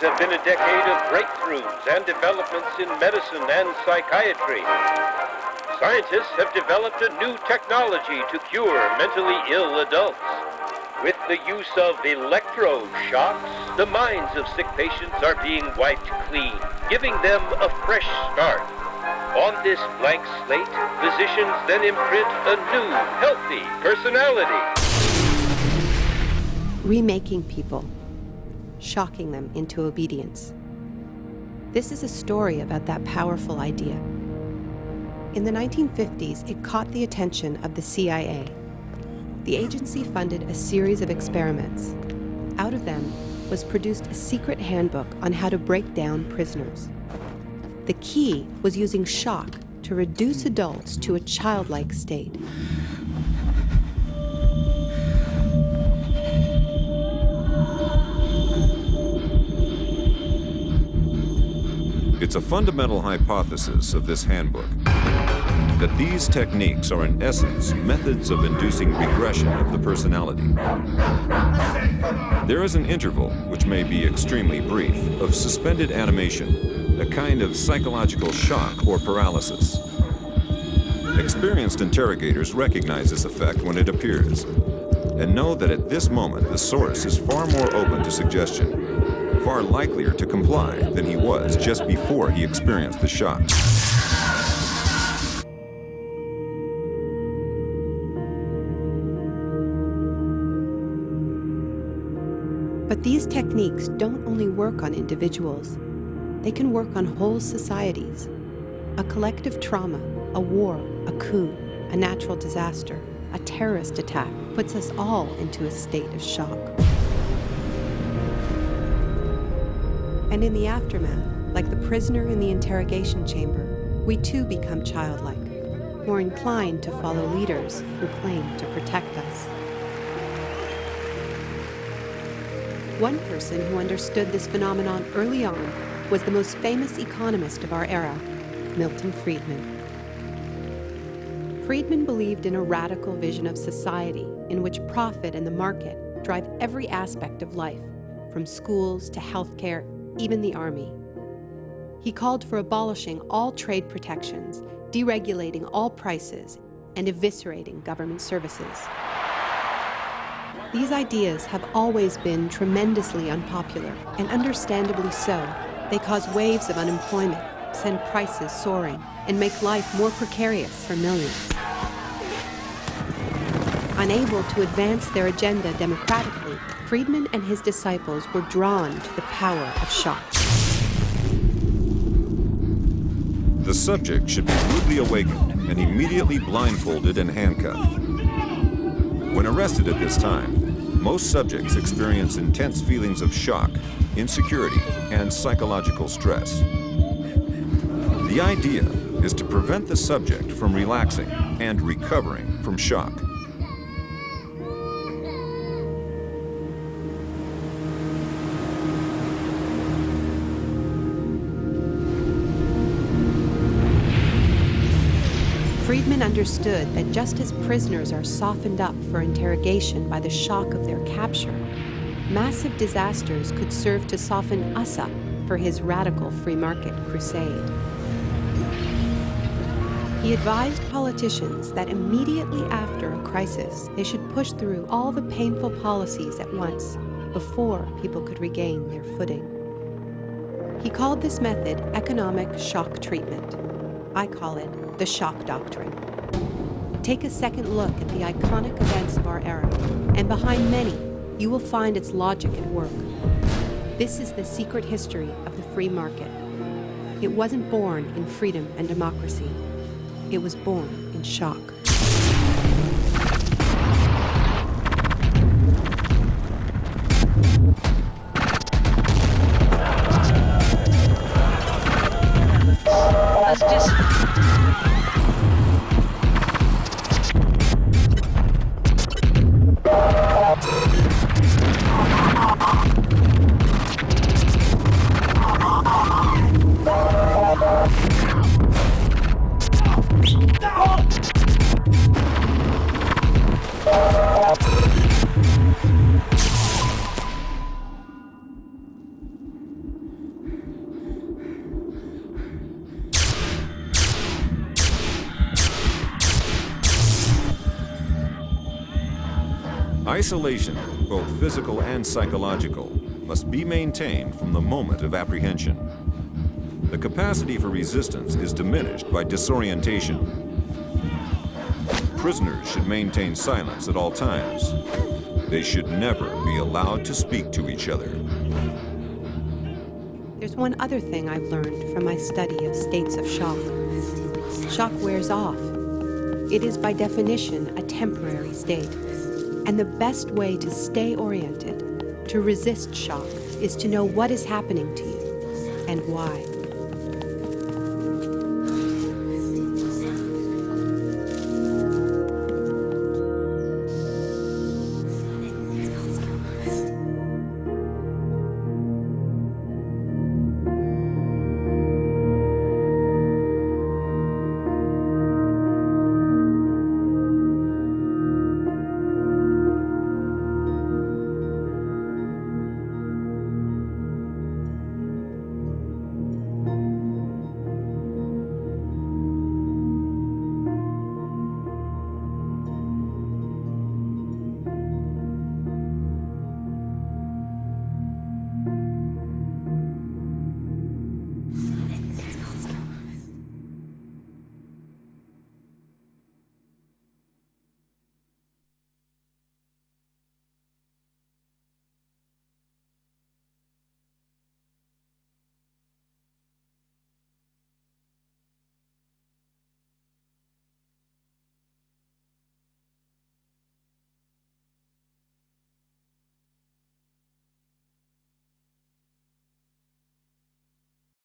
have been a decade of breakthroughs and developments in medicine and psychiatry. Scientists have developed a new technology to cure mentally ill adults. With the use of electroshocks, the minds of sick patients are being wiped clean, giving them a fresh start. On this blank slate, physicians then imprint a new, healthy personality. Remaking people, shocking them into obedience. This is a story about that powerful idea. In the 1950s, it caught the attention of the CIA. The agency funded a series of experiments. Out of them was produced a secret handbook on how to break down prisoners. The key was using shock to reduce adults to a childlike state. It's a fundamental hypothesis of this handbook that these techniques are in essence methods of inducing regression of the personality. There is an interval, which may be extremely brief, of suspended animation, a kind of psychological shock or paralysis. Experienced interrogators recognize this effect when it appears and know that at this moment the source is far more open to suggestion, far likelier to comply than he was just before he experienced the shock. But these techniques don't only work on individuals. They can work on whole societies. A collective trauma, a war, a coup, a natural disaster, a terrorist attack puts us all into a state of shock. And in the aftermath, like the prisoner in the interrogation chamber, we too become childlike, more inclined to follow leaders who claim to protect us. One person who understood this phenomenon early on was the most famous economist of our era, Milton Friedman. Friedman believed in a radical vision of society in which profit and the market drive every aspect of life, from schools to healthcare, even the army. He called for abolishing all trade protections, deregulating all prices, and eviscerating government services. These ideas have always been tremendously unpopular, and understandably so. They cause waves of unemployment, send prices soaring, and make life more precarious for millions. Unable to advance their agenda democratically, Friedman and his disciples were drawn to the power of shock. The subject should be rudely awakened and immediately blindfolded and handcuffed. When arrested at this time, most subjects experience intense feelings of shock, insecurity, and psychological stress. The idea is to prevent the subject from relaxing and recovering from shock. Friedman understood that just as prisoners are softened up for interrogation by the shock of their capture, massive disasters could serve to soften us up for his radical free market crusade. He advised politicians that immediately after a crisis, they should push through all the painful policies at once before people could regain their footing. He called this method economic shock treatment. I call it the shock doctrine. Take a second look at the iconic events of our era, and behind many, you will find its logic at work. This is the secret history of the free market. It wasn't born in freedom and democracy. It was born in shock. Isolation, both physical and psychological, must be maintained from the moment of apprehension. The capacity for resistance is diminished by disorientation. Prisoners should maintain silence at all times. They should never be allowed to speak to each other. There's one other thing I've learned from my study of states of shock. Shock wears off. It is by definition a temporary state. And the best way to stay oriented, to resist shock, is to know what is happening to you and why.